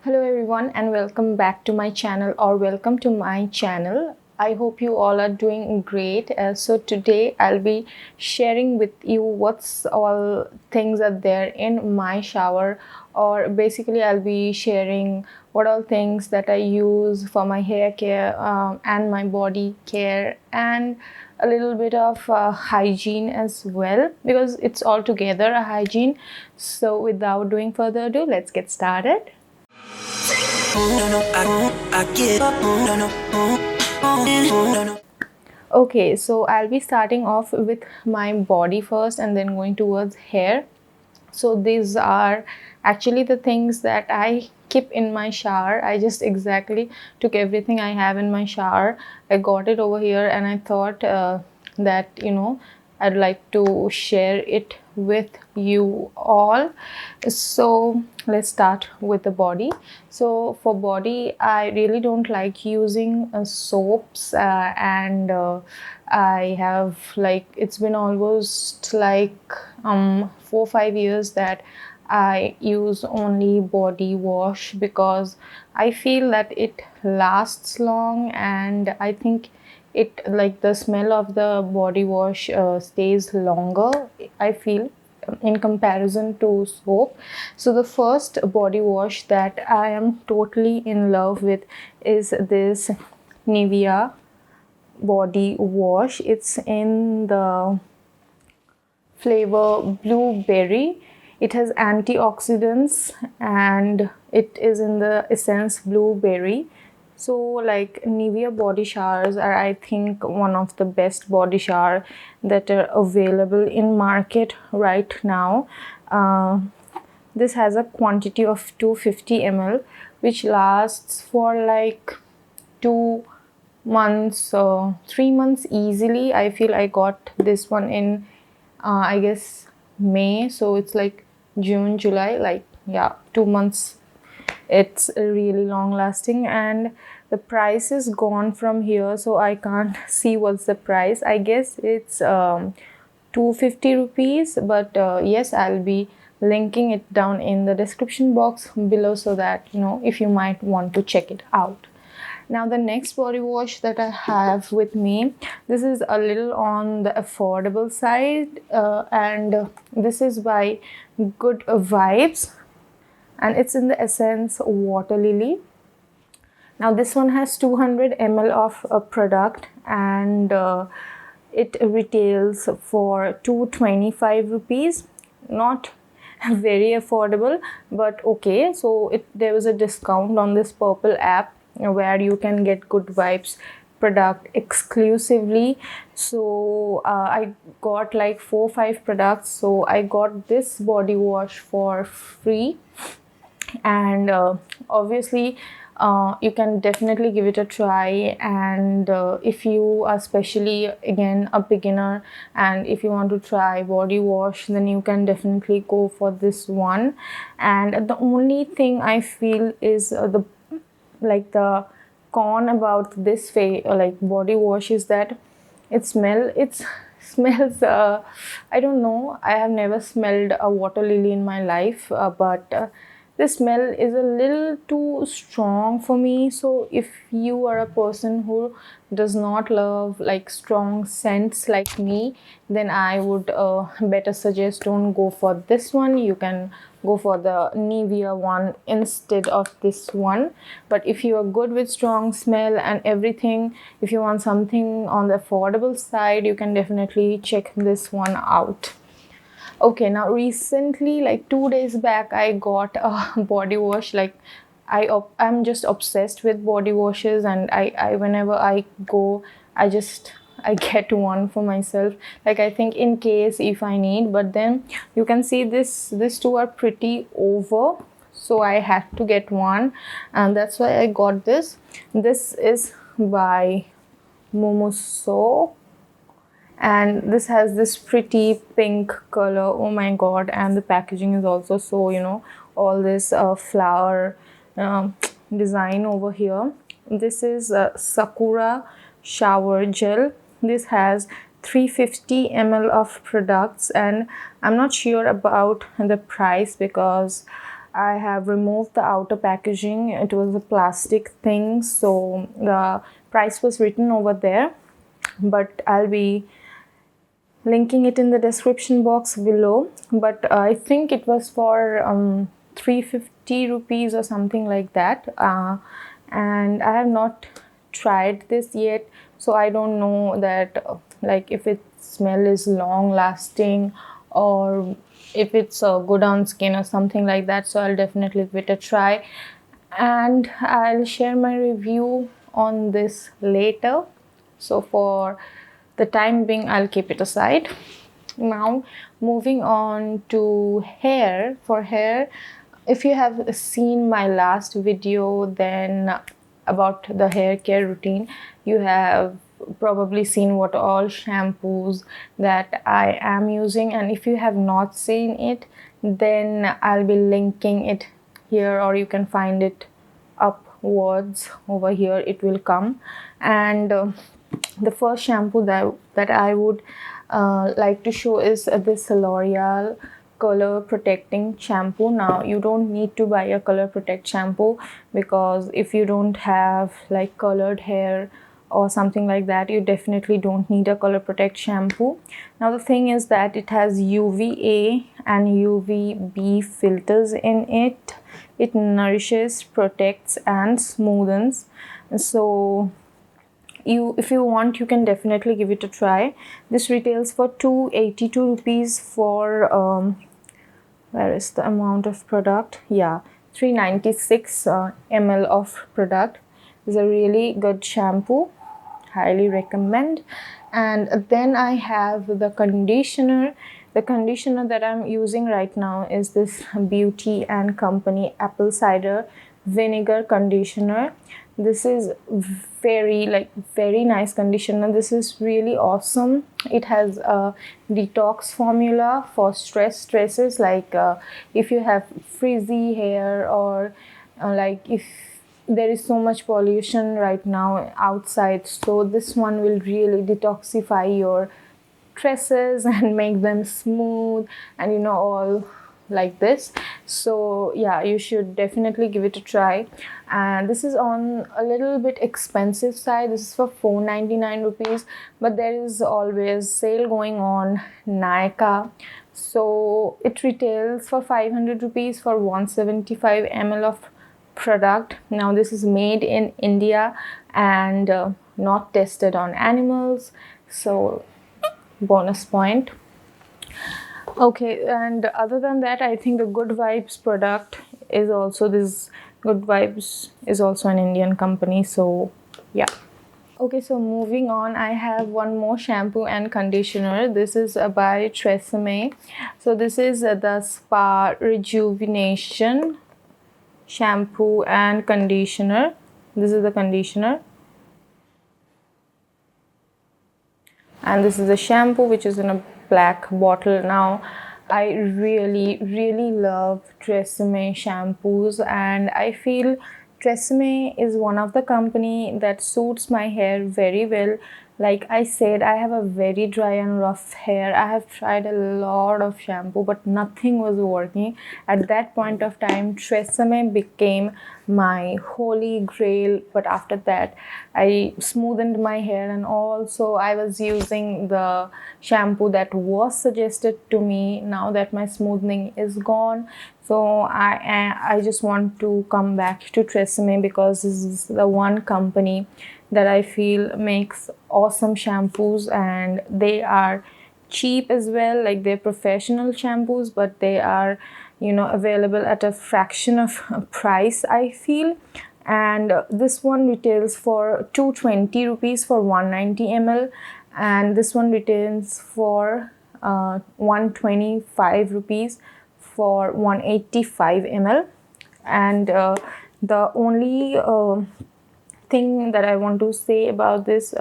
Hello everyone and welcome back to my channel or welcome to my channel. I hope you all are doing great. So today I'll be sharing with you what's all things are there in my shower, or basically I'll be sharing what all things that I use for my hair care and my body care, and a little bit of hygiene as well, because it's all together a hygiene. So without doing further ado, let's get started. Okay, so I'll be starting off with my body first and then going towards hair. So these are actually the things that I keep in my shower. I just exactly took everything I have in my shower. I got it over here and I thought that I'd like to share it with you all. So let's start with the body. So for body, I really don't like using soaps, and I have, like, it's been almost like 4 5 years that I use only body wash, because I feel that it lasts long, and I think it, like, the smell of the body wash stays longer, I feel, in comparison to soap. So the first body wash that I am totally in love with is this Nivea body wash. It's in the flavor blueberry. It has antioxidants and it is in the essence blueberry. So, like, Nivea body showers are, I think, one of the best body shower that are available in market right now. uh, this has a quantity of 250 ml, which lasts for like 2 months, 3 months easily. I feel I got this one in I guess May, so it's like June, July, like, yeah, 2 months. It's really long lasting, and the price is gone from here, so I can't see what's the price. I guess it's 250 rupees, but yes, I'll be linking it down in the description box below, so that if you might want to check it out. Now the next body wash that I have with me, this is a little on the affordable side, and this is by Good Vibes, and it's in the essence Water Lily. Now this one has 200 ml of a product, and it retails for 225 rupees. Not very affordable, but okay. So there was a discount on this purple app where you can get Good Vibes product exclusively. So I got like 4 5 products, so I got this body wash for free. And obviously you can definitely give it a try, and if you are especially again a beginner, and if you want to try body wash, then you can definitely go for this one. And the only thing I feel is the con about this like body wash is that it smells, I don't know, I have never smelled a water lily in my life, but the smell is a little too strong for me. So if you are a person who does not love like strong scents like me, then I would better suggest don't go for this one. You can go for the Nivea one instead of this one. But if you are good with strong smell and everything, if you want something on the affordable side, you can definitely check this one out. Okay, now recently, like 2 days back, I got a body wash. Like, I'm just obsessed with body washes, and I whenever I go, I get one for myself. Like, I think in case if I need, but then you can see these two are pretty over, so I had to get one, and that's why I got this. This is by Momoso, and this has this pretty pink color. Oh my god, and the packaging is also so, all this flower um, design over here. This is Sakura shower gel. This has 350 ml of products, and I'm not sure about the price, because I have removed the outer packaging. It was a plastic thing, so the price was written over there, but I'll be linking it in the description box below. But I think it was for 350 rupees or something like that, and I have not tried this yet, so I don't know that like if its smell is long lasting or if it's good on skin or something like that. So I'll definitely give it a try, and I'll share my review on this later. So for the time being, I'll keep it aside. Now moving on to hair. For hair, if you have seen my last video then about the hair care routine, you have probably seen what all shampoos that I am using, and if you have not seen it, then I'll be linking it here, or you can find it upwards over here, it will come. And the first shampoo that I would like to show is this L'Oreal color protecting shampoo. Now you don't need to buy a color protect shampoo, because if you don't have like colored hair or something like that, you definitely don't need a color protect shampoo. Now the thing is that it has UVA and UVB filters in it. It nourishes, protects and smoothens. So if you want, you can definitely give it a try. This retails for 282 rupees for where is the amount of product? Yeah, 396 ml of product. Is a really good shampoo, highly recommend. And then I have the conditioner. The conditioner that I'm using right now is this Beauty and Company apple cider vinegar conditioner. This is very nice conditioner. This is really awesome. It has a detox formula for stresses, like if you have frizzy hair, or like if there is so much pollution right now outside, so this one will really detoxify your tresses and make them smooth, and all like this. So yeah, you should definitely give it a try. And this is on a little bit expensive side. This is for 499 rupees, but there is always sale going on Nykaa, so it retails for 500 rupees for 175 ml of product. Now this is made in India and not tested on animals, so bonus point. Okay, and other than that, I think the Good Vibes product is also this. Good Vibes is also an Indian company, so yeah. Okay, so moving on, I have one more shampoo and conditioner. This is by Tresemme. So this is the Spa Rejuvenation shampoo and conditioner. This is the conditioner, and this is the shampoo, which is in a black bottle. Now I really love Tresemme shampoos, and I feel Tresemme is one of the company that suits my hair very well. Like I said, I have a very dry and rough hair. I have tried a lot of shampoo, but nothing was working. At that point of time, Tresemme became my holy grail. But after that, I smoothened my hair, and also I was using the shampoo that was suggested to me. Now that my smoothing is gone, so I just want to come back to Tresemme, because this is the one company that I feel makes awesome shampoos, and they are cheap as well. Like they're professional shampoos, but they are available at a fraction of price, I feel. And this one retails for 220 rupees for 190 ml, and this one retails for 125 rupees for 185 ml. And the only thing that I want to say about this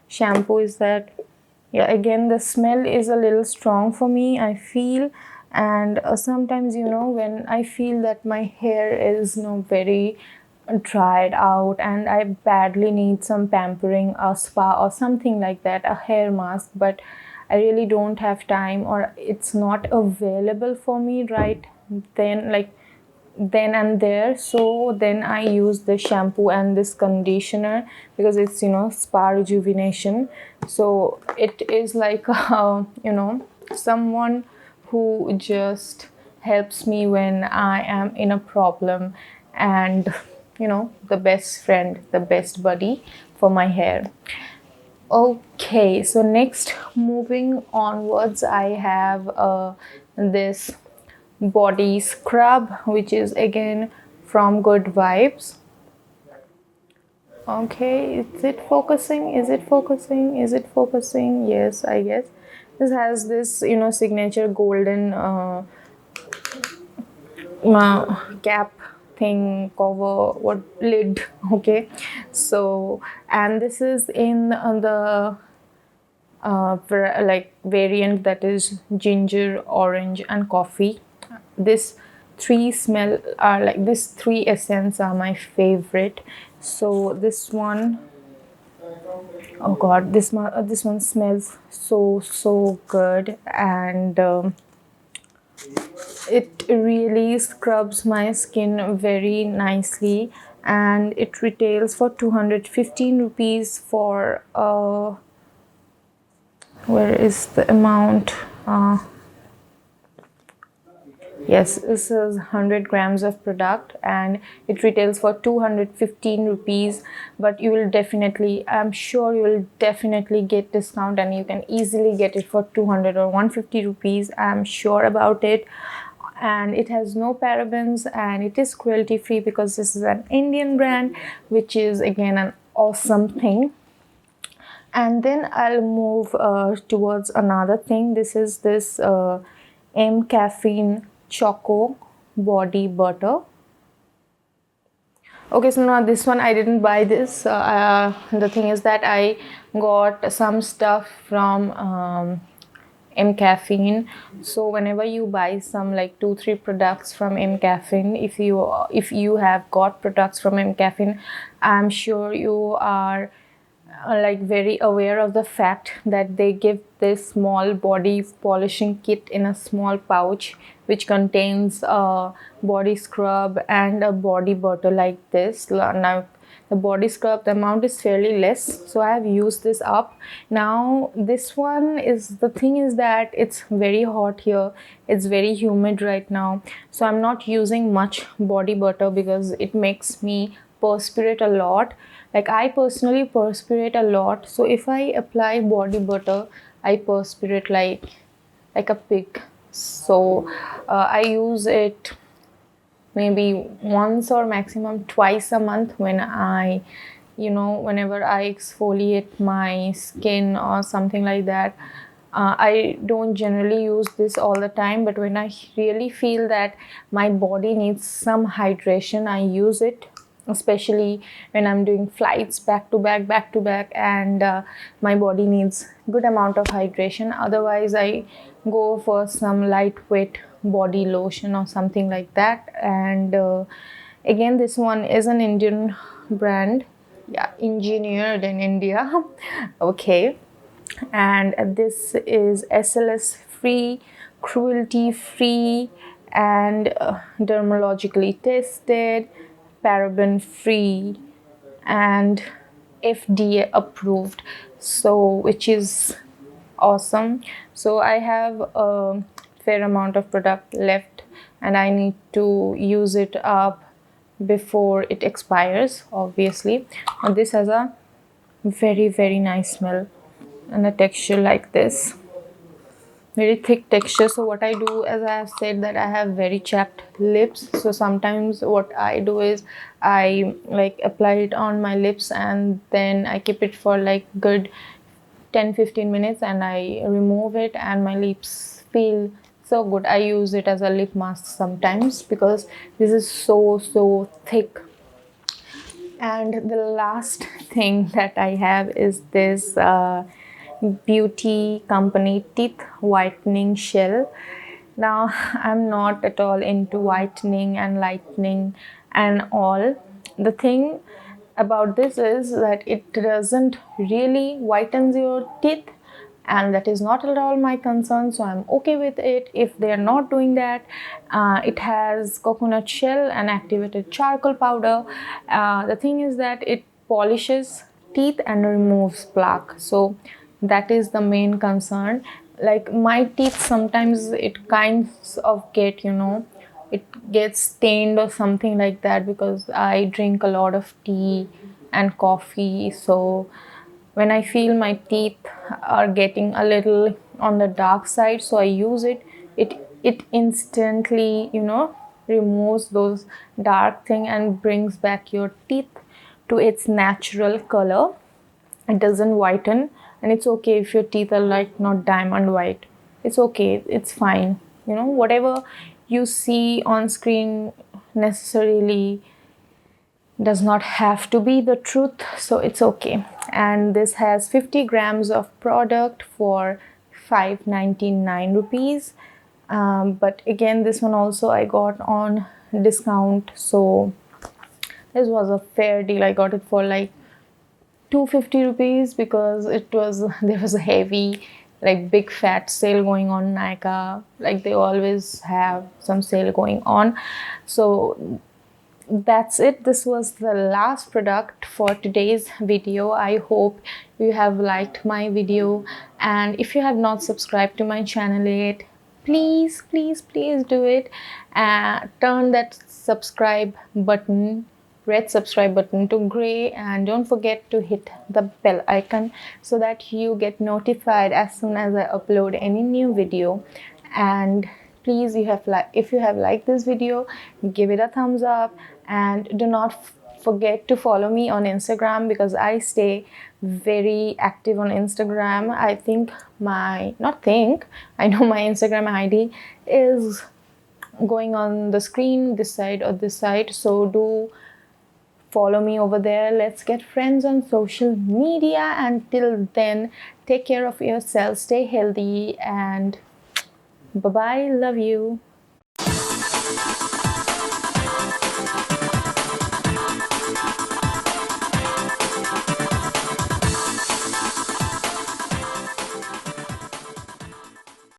shampoo is that, yeah, again, the smell is a little strong for me, I feel. And sometimes when I feel that my hair is very dried out and I badly need some pampering, a spa or something like that, a hair mask, but I really don't have time, or it's not available for me right then, like then and there. So then I use the shampoo and this conditioner because it's, spa rejuvenation. So it is like someone who just helps me when I am in a problem, and the best friend, the best buddy for my hair. Okay, so next, moving onwards, I have this body scrub, which is again from Good Vibes. Okay, is it focusing? Is it focusing? Is it focusing? Yes, I guess. This has this, signature golden cap thing, cover, what, lid. Okay, so, and this is in the like variant that is ginger, orange, and coffee. This three smell are like this three essence are my favorite. So this one, oh god, this one smells so good, and it really scrubs my skin very nicely, and it retails for 215 rupees for where is the amount? Yes, this is 100 grams of product, and it retails for 215 rupees. But you will definitely, I'm sure you will definitely get discount, and you can easily get it for 200 or 150 rupees. I'm sure about it. And it has no parabens, and it is cruelty free because this is an Indian brand, which is again an awesome thing. And then I'll move towards another thing. This is this M Caffeine Choco Body Butter. Okay, so now this one I didn't buy this. The thing is that I got some stuff from M Caffeine. So whenever you buy some like 2-3 products from M Caffeine, if you have got products from M Caffeine, I'm sure you are like very aware of the fact that they give this small body polishing kit in a small pouch, which contains a body scrub and a body butter like this. Now the body scrub, the amount is fairly less, so I have used this up. Now this one is, the thing is that it's very hot here, it's very humid right now, so I'm not using much body butter because it makes me perspirate a lot. Like I personally perspirate a lot, so if I apply body butter, I perspirate like a pig. So I use it maybe once or maximum twice a month when I, whenever I exfoliate my skin or something like that. I don't generally use this all the time, but when I really feel that my body needs some hydration, I use it, especially when I'm doing flights back to back, and my body needs good amount of hydration. Otherwise I go for some lightweight body lotion or something like that. And again, this one is an Indian brand, yeah, engineered in India. Okay, and this is SLS free, cruelty free, and dermatologically tested, paraben free, and FDA approved, so which is awesome. So I have a fair amount of product left, and I need to use it up before it expires, obviously. And this has a very nice smell and a texture like this, very thick texture. So what I do, as I have said, that I have very chapped lips, so sometimes what I do is I like apply it on my lips, and then I keep it for like good 10-15 minutes, and I remove it, and my lips feel so good. I use it as a lip mask sometimes because this is so thick. And the last thing that I have is this beauty company teeth whitening shell. Now I'm not at all into whitening and lightening and all. The thing about this is that it doesn't really whitens your teeth, and that is not at all my concern, so I'm okay with it if they are not doing that. It has coconut shell and activated charcoal powder. The thing is that it polishes teeth and removes plaque, so that is the main concern. Like my teeth sometimes it kinds of get, it gets stained or something like that, because I drink a lot of tea and coffee. So when I feel my teeth are getting a little on the dark side, so I use it. It instantly, removes those dark thing and brings back your teeth to its natural color. It doesn't whiten, and it's okay if your teeth are like not diamond white. It's okay, it's fine. Whatever you see on screen necessarily does not have to be the truth, so it's okay. And this has 50 grams of product for 599 rupees. But again, this one also I got on discount, so this was a fair deal. I got it for like 250 rupees, because it was there was a heavy, like big fat sale going on Nykaa. Like they always have some sale going on. So that's it. This was the last product for today's video. I hope you have liked my video, and if you have not subscribed to my channel yet, please please please do it. Turn that subscribe button, red subscribe button, to gray, and don't forget to hit the bell icon so that you get notified as soon as I upload any new video. And please, if you have liked this video, give it a thumbs up, and do not forget to follow me on Instagram, because I stay very active on Instagram. I know my Instagram ID is going on the screen, this side or this side, so do follow me over there. Let's get friends on social media. Until then, take care of yourself, stay healthy, and bye bye. Love you.